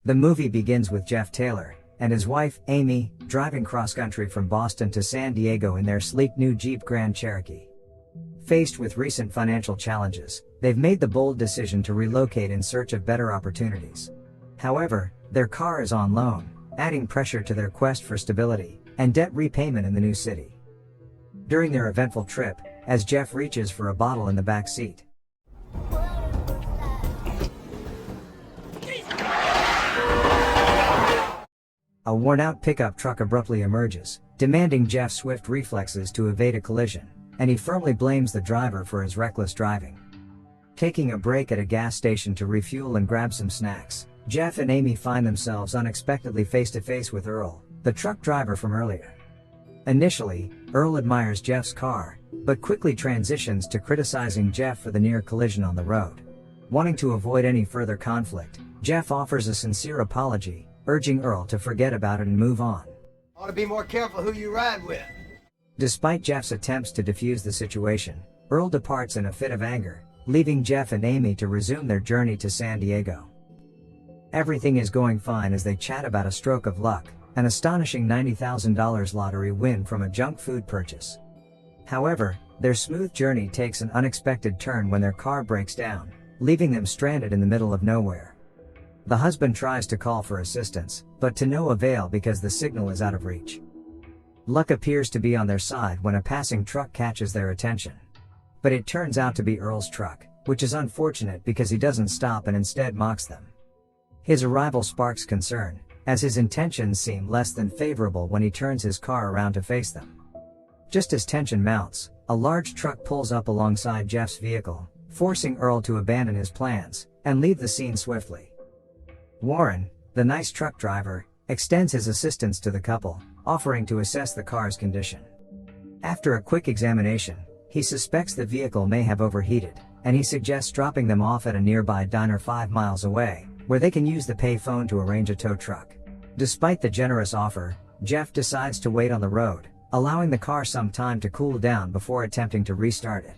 The movie begins with Jeff Taylor and his wife, Amy, driving cross-country from Boston to San Diego in their sleek new Jeep Grand Cherokee. Faced with recent financial challenges, they've made the bold decision to relocate in search of better opportunities. However, their car is on loan, adding pressure to their quest for stability and debt repayment in the new city. During their eventful trip, as Jeff reaches for a bottle in the back seat, a worn-out pickup truck abruptly emerges, demanding Jeff's swift reflexes to evade a collision, and he firmly blames the driver for his reckless driving. Taking a break at a gas station to refuel and grab some snacks, Jeff and Amy find themselves unexpectedly face-to-face with Earl, the truck driver from earlier. Initially, Earl admires Jeff's car, but quickly transitions to criticizing Jeff for the near collision on the road. Wanting to avoid any further conflict, Jeff offers a sincere apology, urging Earl to forget about it and move on. Ought to be more careful who you ride with. Despite Jeff's attempts to defuse the situation, Earl departs in a fit of anger, leaving Jeff and Amy to resume their journey to San Diego. Everything is going fine as they chat about a stroke of luck, an astonishing $90,000 lottery win from a junk food purchase. However, their smooth journey takes an unexpected turn when their car breaks down, leaving them stranded in the middle of nowhere. The husband tries to call for assistance, but to no avail because the signal is out of reach. Luck appears to be on their side when a passing truck catches their attention. But it turns out to be Earl's truck, which is unfortunate because he doesn't stop and instead mocks them. His arrival sparks concern, as his intentions seem less than favorable when he turns his car around to face them. Just as tension mounts, a large truck pulls up alongside Jeff's vehicle, forcing Earl to abandon his plans and leave the scene swiftly. Warren, the nice truck driver, extends his assistance to the couple, offering to assess the car's condition. After a quick examination, he suspects the vehicle may have overheated, and he suggests dropping them off at a nearby diner 5 miles away, where they can use the pay phone to arrange a tow truck. Despite the generous offer, Jeff decides to wait on the road, allowing the car some time to cool down before attempting to restart it.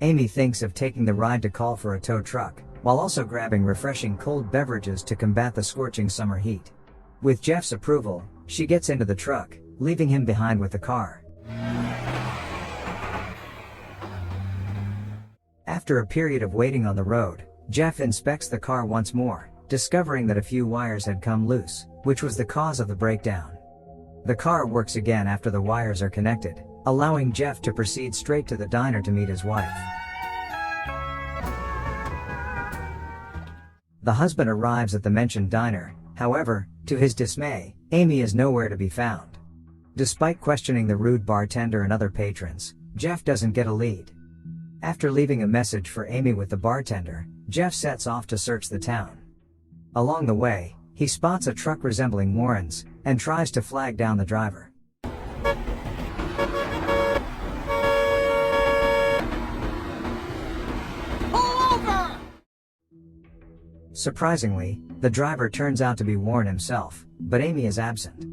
Amy thinks of taking the ride to call for a tow truck, while also grabbing refreshing cold beverages to combat the scorching summer heat. With Jeff's approval, she gets into the truck, leaving him behind with the car. After a period of waiting on the road, Jeff inspects the car once more, discovering that a few wires had come loose, which was the cause of the breakdown. The car works again after the wires are connected, allowing Jeff to proceed straight to the diner to meet his wife. The husband arrives at the mentioned diner, however, to his dismay, Amy is nowhere to be found. Despite questioning the rude bartender and other patrons, Jeff doesn't get a lead. After leaving a message for Amy with the bartender, Jeff sets off to search the town. Along the way, he spots a truck resembling Warren's, and tries to flag down the driver. Surprisingly, the driver turns out to be Warren himself, but Amy is absent.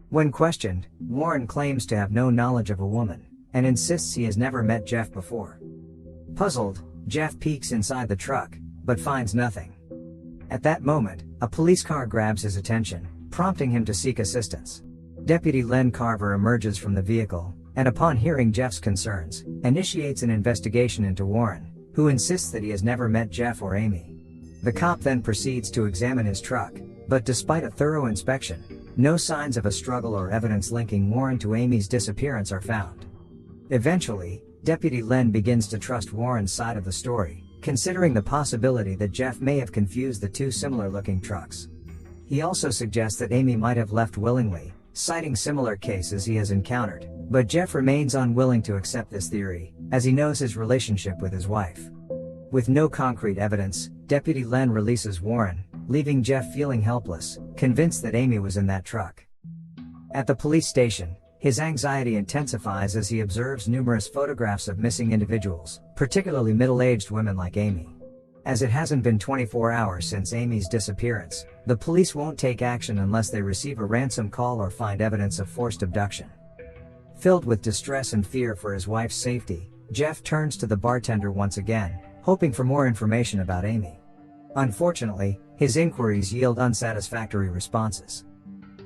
When questioned, Warren claims to have no knowledge of a woman, and insists he has never met Jeff before. Puzzled, Jeff peeks inside the truck, but finds nothing. At that moment, a police car grabs his attention, prompting him to seek assistance. Deputy Len Carver emerges from the vehicle, and upon hearing Jeff's concerns, initiates an investigation into Warren, who insists that he has never met Jeff or Amy. The cop then proceeds to examine his truck, but despite a thorough inspection, no signs of a struggle or evidence linking Warren to Amy's disappearance are found. Eventually, Deputy Len begins to trust Warren's side of the story, considering the possibility that Jeff may have confused the two similar-looking trucks. He also suggests that Amy might have left willingly, citing similar cases he has encountered, but Jeff remains unwilling to accept this theory, as he knows his relationship with his wife. With no concrete evidence, Deputy Len releases Warren, leaving Jeff feeling helpless, convinced that Amy was in that truck. At the police station, his anxiety intensifies as he observes numerous photographs of missing individuals, particularly middle-aged women like Amy. As it hasn't been 24 hours since Amy's disappearance, the police won't take action unless they receive a ransom call or find evidence of forced abduction. Filled with distress and fear for his wife's safety, Jeff turns to the bartender once again, hoping for more information about Amy. Unfortunately, His inquiries yield unsatisfactory responses.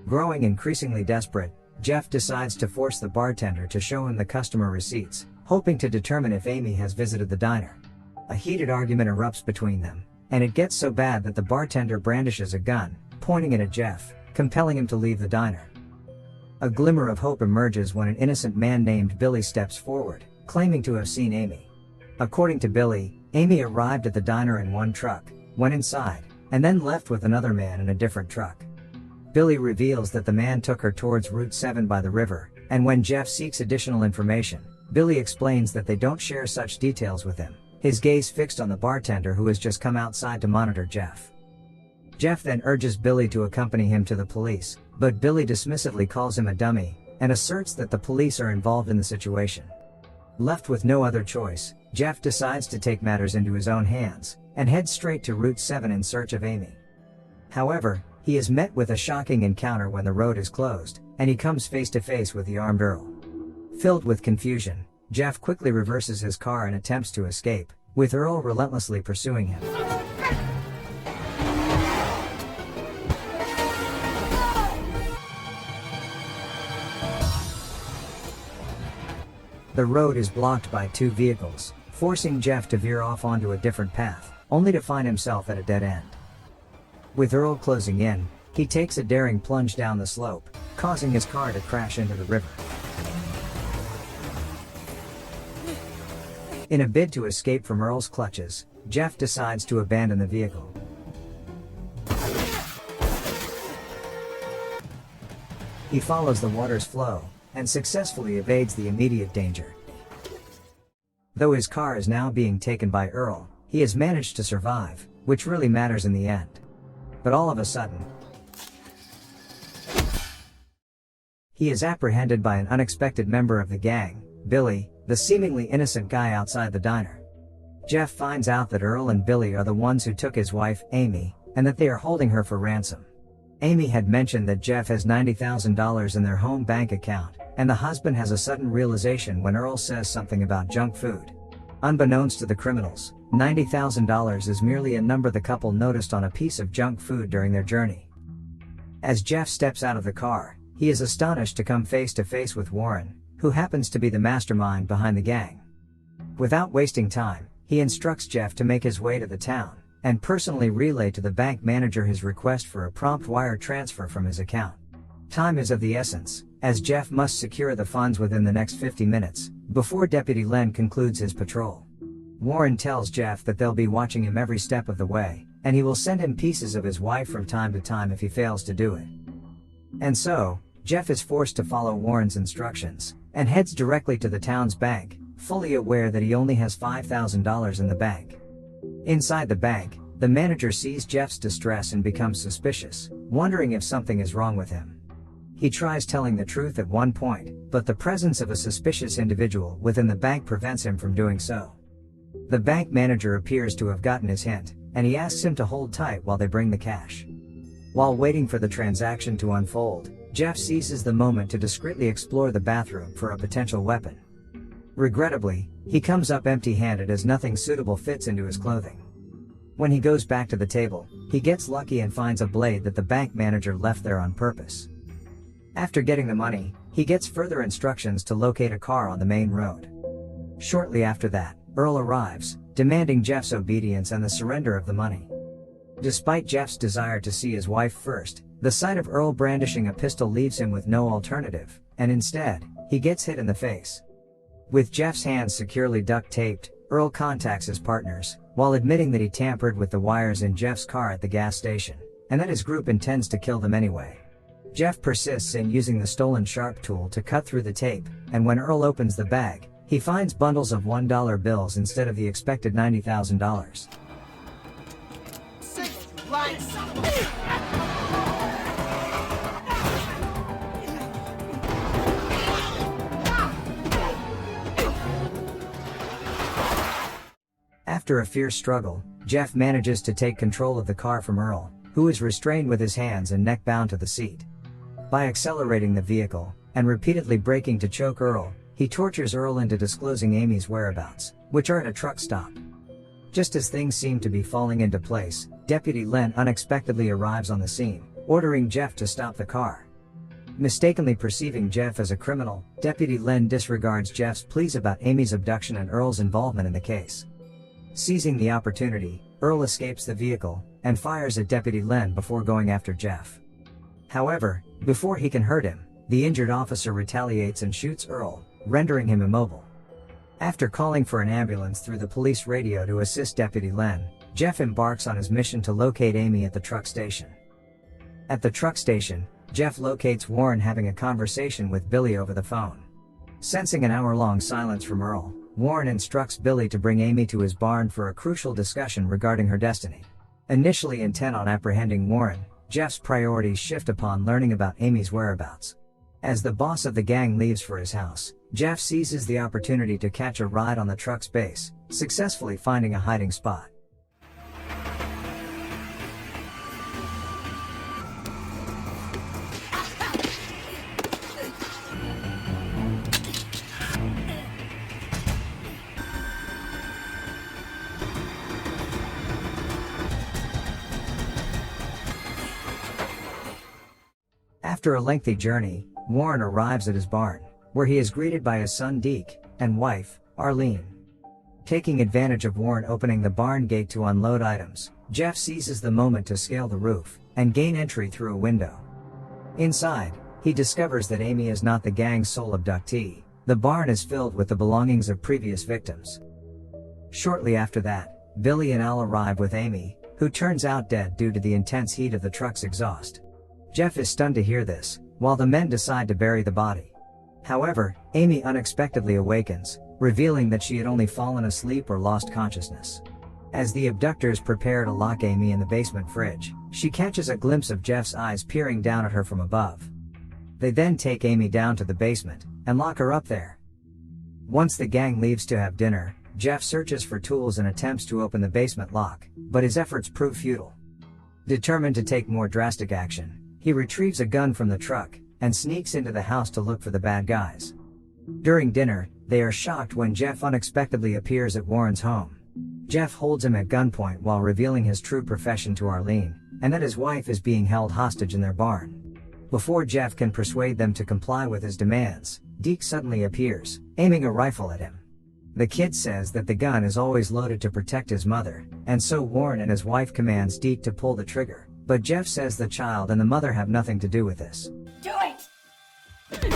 Growing increasingly desperate, Jeff decides to force the bartender to show him the customer receipts, hoping to determine if Amy has visited the diner. A heated argument erupts between them, and it gets so bad that the bartender brandishes a gun, pointing it at Jeff, compelling him to leave the diner. A glimmer of hope emerges when an innocent man named Billy steps forward, claiming to have seen Amy. According to Billy, Amy arrived at the diner in one truck, went inside, and then left with another man in a different truck. Billy reveals that the man took her towards Route 7 by the river, and when Jeff seeks additional information, Billy explains that they don't share such details with him, his gaze fixed on the bartender who has just come outside to monitor Jeff. Jeff then urges Billy to accompany him to the police, but Billy dismissively calls him a dummy, and asserts that the police are involved in the situation. Left with no other choice, Jeff decides to take matters into his own hands, and heads straight to Route 7 in search of Amy. However, he is met with a shocking encounter when the road is closed, and he comes face to face with the armed Earl. Filled with confusion, Jeff quickly reverses his car and attempts to escape, with Earl relentlessly pursuing him. The road is blocked by two vehicles, forcing Jeff to veer off onto a different path, only to find himself at a dead end. With Earl closing in, he takes a daring plunge down the slope, causing his car to crash into the river. In a bid to escape from Earl's clutches, Jeff decides to abandon the vehicle. He follows the water's flow, and successfully evades the immediate danger. Though his car is now being taken by Earl, he has managed to survive, which really matters in the end. But all of a sudden, he is apprehended by an unexpected member of the gang, Billy, the seemingly innocent guy outside the diner. Jeff finds out that Earl and Billy are the ones who took his wife, Amy, and that they are holding her for ransom. Amy had mentioned that Jeff has $90,000 in their home bank account, and the husband has a sudden realization when Earl says something about junk food. Unbeknownst to the criminals, $90,000 is merely a number the couple noticed on a piece of junk food during their journey. As Jeff steps out of the car, he is astonished to come face to face with Warren, who happens to be the mastermind behind the gang. Without wasting time, he instructs Jeff to make his way to the town, and personally relay to the bank manager his request for a prompt wire transfer from his account. Time is of the essence, as Jeff must secure the funds within the next 50 minutes, before Deputy Len concludes his patrol. Warren tells Jeff that they'll be watching him every step of the way, and he will send him pieces of his wife from time to time if he fails to do it. And so, Jeff is forced to follow Warren's instructions, and heads directly to the town's bank, fully aware that he only has $5,000 in the bank. Inside the bank, the manager sees Jeff's distress and becomes suspicious, wondering if something is wrong with him. He tries telling the truth at one point, but the presence of a suspicious individual within the bank prevents him from doing so. The bank manager appears to have gotten his hint, and he asks him to hold tight while they bring the cash. While waiting for the transaction to unfold, Jeff seizes the moment to discreetly explore the bathroom for a potential weapon. Regrettably, he comes up empty-handed as nothing suitable fits into his clothing. When he goes back to the table, he gets lucky and finds a blade that the bank manager left there on purpose. After getting the money, he gets further instructions to locate a car on the main road. Shortly after that, Earl arrives, demanding Jeff's obedience and the surrender of the money. Despite Jeff's desire to see his wife first, the sight of Earl brandishing a pistol leaves him with no alternative, and instead, he gets hit in the face. With Jeff's hands securely duct-taped, Earl contacts his partners, while admitting that he tampered with the wires in Jeff's car at the gas station, and that his group intends to kill them anyway. Jeff persists in using the stolen sharp tool to cut through the tape, and when Earl opens the bag, he finds bundles of $1 bills instead of the expected $90,000. After a fierce struggle, Jeff manages to take control of the car from Earl, who is restrained with his hands and neck bound to the seat. By accelerating the vehicle, and repeatedly braking to choke Earl, he tortures Earl into disclosing Amy's whereabouts, which are at a truck stop. Just as things seem to be falling into place, Deputy Len unexpectedly arrives on the scene, ordering Jeff to stop the car. Mistakenly perceiving Jeff as a criminal, Deputy Len disregards Jeff's pleas about Amy's abduction and Earl's involvement in the case. Seizing the opportunity, Earl escapes the vehicle and fires at Deputy Len before going after Jeff. However, before he can hurt him, the injured officer retaliates and shoots Earl, rendering him immobile. After calling for an ambulance through the police radio to assist Deputy Len, Jeff embarks on his mission to locate Amy at the truck station. At the truck station, Jeff locates Warren having a conversation with Billy over the phone. Sensing an hour-long silence from Earl, Warren instructs Billy to bring Amy to his barn for a crucial discussion regarding her destiny. Initially intent on apprehending Warren, Jeff's priorities shift upon learning about Amy's whereabouts. As the boss of the gang leaves for his house, Jeff seizes the opportunity to catch a ride on the truck's base, successfully finding a hiding spot. After a lengthy journey, Warren arrives at his barn, where he is greeted by his son Deke and wife, Arlene. Taking advantage of Warren opening the barn gate to unload items, Jeff seizes the moment to scale the roof and gain entry through a window. Inside, he discovers that Amy is not the gang's sole abductee. The barn is filled with the belongings of previous victims. Shortly after that, Billy and Al arrive with Amy, who turns out dead due to the intense heat of the truck's exhaust. Jeff is stunned to hear this, while the men decide to bury the body. However, Amy unexpectedly awakens, revealing that she had only fallen asleep or lost consciousness. As the abductors prepare to lock Amy in the basement fridge, she catches a glimpse of Jeff's eyes peering down at her from above. They then take Amy down to the basement and lock her up there. Once the gang leaves to have dinner, Jeff searches for tools and attempts to open the basement lock, but his efforts prove futile. Determined to take more drastic action, he retrieves a gun from the truck and sneaks into the house to look for the bad guys. During dinner, they are shocked when Jeff unexpectedly appears at Warren's home. Jeff holds him at gunpoint while revealing his true profession to Arlene, and that his wife is being held hostage in their barn. Before Jeff can persuade them to comply with his demands, Deke suddenly appears, aiming a rifle at him. The kid says that the gun is always loaded to protect his mother, and so Warren and his wife commands Deke to pull the trigger. But Jeff says the child and the mother have nothing to do with this. Do it!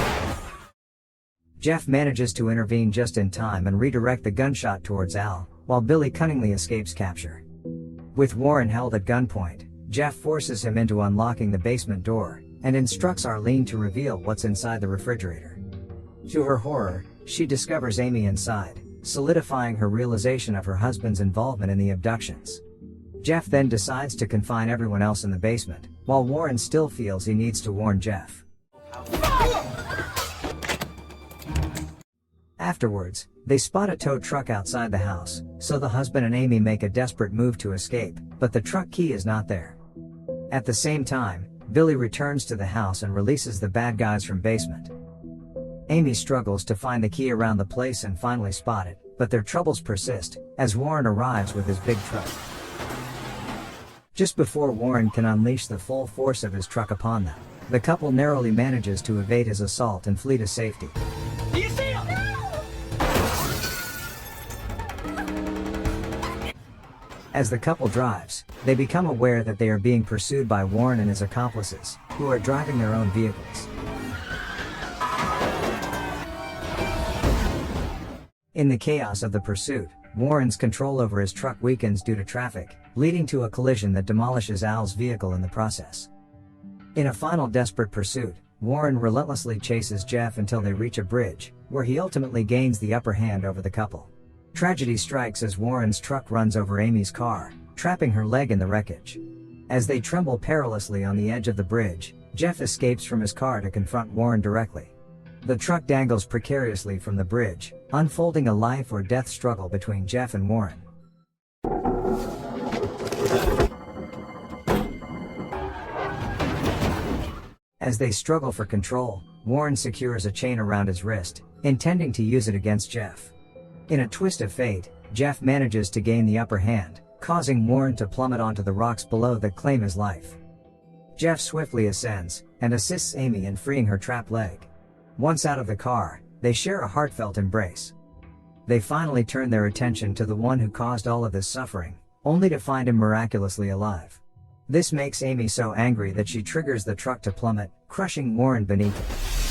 Jeff manages to intervene just in time and redirect the gunshot towards Al, while Billy cunningly escapes capture. With Warren held at gunpoint, Jeff forces him into unlocking the basement door, and instructs Arlene to reveal what's inside the refrigerator. To her horror, she discovers Amy inside, solidifying her realization of her husband's involvement in the abductions. Jeff then decides to confine everyone else in the basement, while Warren still feels he needs to warn Jeff. Afterwards, they spot a tow truck outside the house, so the husband and Amy make a desperate move to escape, but the truck key is not there. At the same time, Billy returns to the house and releases the bad guys from basement. Amy struggles to find the key around the place and finally spot it, but their troubles persist, as Warren arrives with his big truck. Just before Warren can unleash the full force of his truck upon them, the couple narrowly manages to evade his assault and flee to safety. Do you see him? As the couple drives, they become aware that they are being pursued by Warren and his accomplices, who are driving their own vehicles. In the chaos of the pursuit, Warren's control over his truck weakens due to traffic, leading to a collision that demolishes Al's vehicle in the process. In a final desperate pursuit, Warren relentlessly chases Jeff until they reach a bridge, where he ultimately gains the upper hand over the couple. Tragedy strikes as Warren's truck runs over Amy's car, trapping her leg in the wreckage. As they tremble perilously on the edge of the bridge, Jeff escapes from his car to confront Warren directly. The truck dangles precariously from the bridge, unfolding a life or death struggle between Jeff and Warren. As they struggle for control, Warren secures a chain around his wrist, intending to use it against Jeff. In a twist of fate, Jeff manages to gain the upper hand, causing Warren to plummet onto the rocks below that claim his life. Jeff swiftly ascends, and assists Amy in freeing her trapped leg. Once out of the car, they share a heartfelt embrace. They finally turn their attention to the one who caused all of this suffering, only to find him miraculously alive. This makes Amy so angry that she triggers the truck to plummet, crushing Warren beneath it.